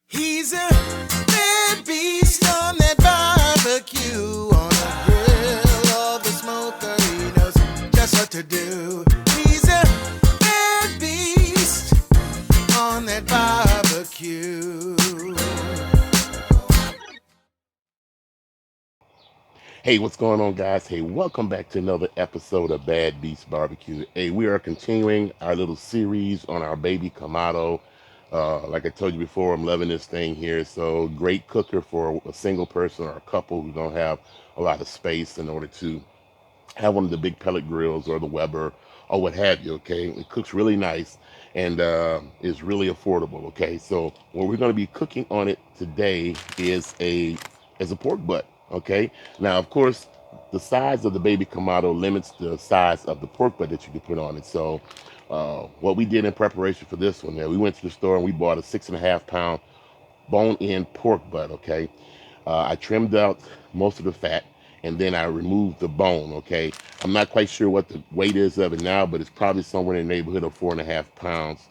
He's a bad beast on that barbecue, on the grill or the smoker. He knows just what to do. He's a bad beast on that barbecue. Hey, what's going on, guys? Hey, welcome back to another episode of Bad Beast Barbecue. Hey, we are continuing our little series on our baby Kamado. Like I told you before, I'm loving this thing here. So, great cooker for a single person or a couple who don't have a lot of space in order to have one of the big pellet grills or the Weber or what have you. Okay, it cooks really nice and is really affordable. Okay, so what we're going to be cooking on it today is a pork butt. Okay, now of course the size of the baby Kamado limits the size of the pork butt that you can put on it. So what we did in preparation for this one, we went to the store and we bought a 6.5 pound bone-in pork butt. Okay, I trimmed out most of the fat and then I removed the bone. Okay, I'm not quite sure what the weight is of it now, but it's probably somewhere in the neighborhood of 4.5 pounds.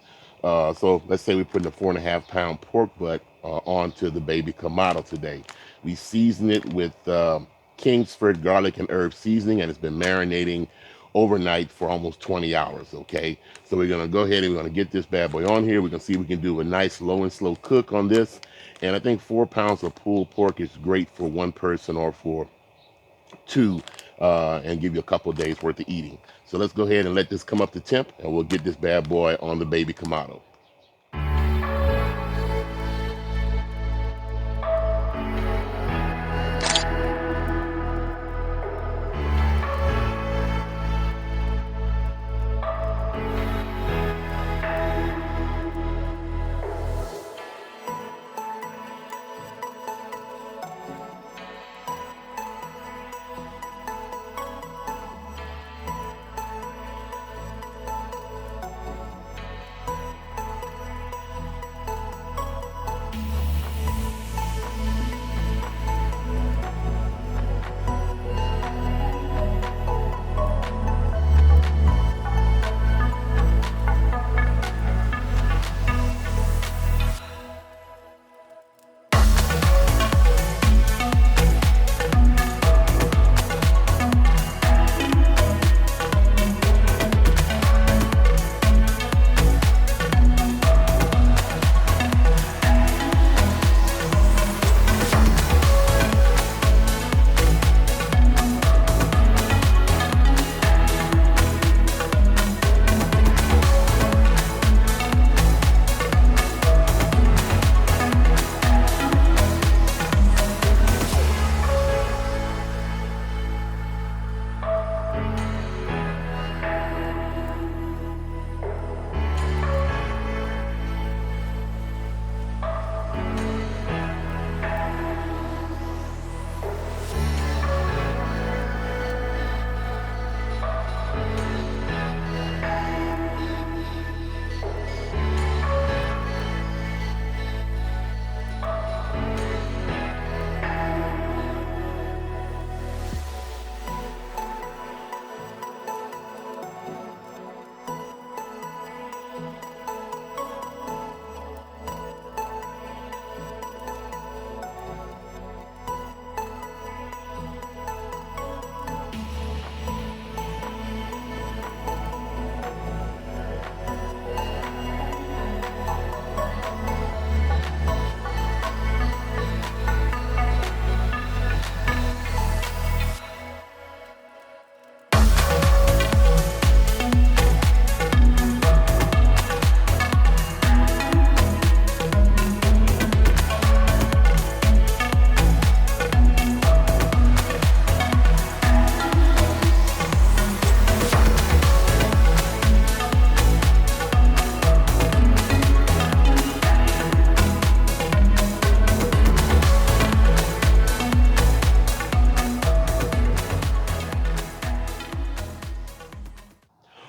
So let's say we're putting a 4.5 pound pork butt onto the baby Kamado today. We season it with Kingsford garlic and herb seasoning, and it's been marinating overnight for almost 20 hours. Okay, so we're gonna go ahead and we're gonna get this bad boy on here. We're gonna see if we can do a nice low and slow cook on this. And I think 4 pounds of pulled pork is great for one person or for two, and give you a couple of days worth of eating. So let's go ahead and let this come up to temp, and we'll get this bad boy on the baby Kamado.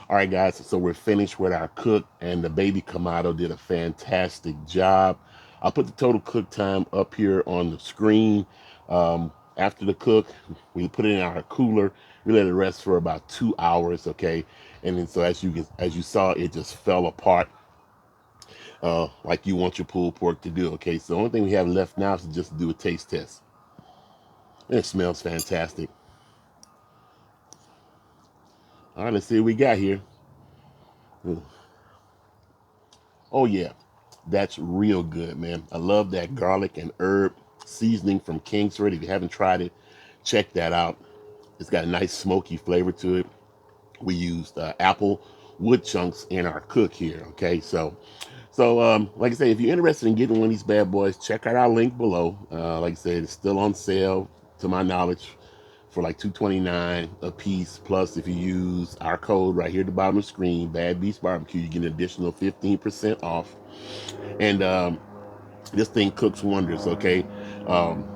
All right, guys, so we're finished with our cook, and the baby Kamado did a fantastic job. I'll put the total cook time up here on the screen. After the cook, we put it in our cooler. We let it rest for about 2 hours, okay? And then so as you saw, it just fell apart. like you want your pulled pork to do. Okay, so the only thing we have left now is just do a taste test. And it smells fantastic. All right, let's see what we got here. Oh yeah, that's real good, man. I love that garlic and herb seasoning from Kingsford. If you haven't tried it, check that out. It's got a nice smoky flavor to it. We used apple wood chunks in our cook here. Okay, so like I say, if you're interested in getting one of these bad boys, check out our link below. Like I said, it's still on sale, to my knowledge, for like $2.29 a piece. Plus, if you use our code right here at the bottom of the screen, Bad Beast Barbecue, you get an additional 15% off. And this thing cooks wonders. Okay, um,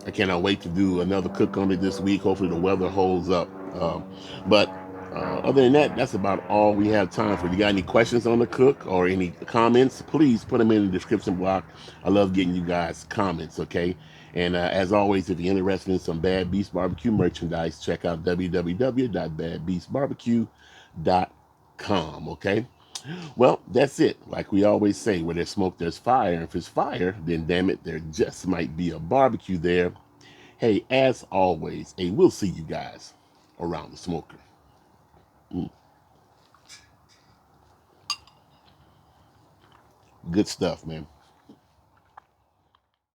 I cannot wait to do another cook on it this week. Hopefully the weather holds up. But other than that, that's about all we have time for. If you got any questions on the cook or any comments, please put them in the description block. I love getting you guys comments, okay? And as always, if you're interested in some Bad Beast Barbecue merchandise, check out www.badbeastbarbecue.com, okay? Well, that's it. Like we always say, where there's smoke, there's fire. And if it's fire, then damn it, there just might be a barbecue there. Hey, as always, hey, we'll see you guys around the smoker. Mm, good stuff, man.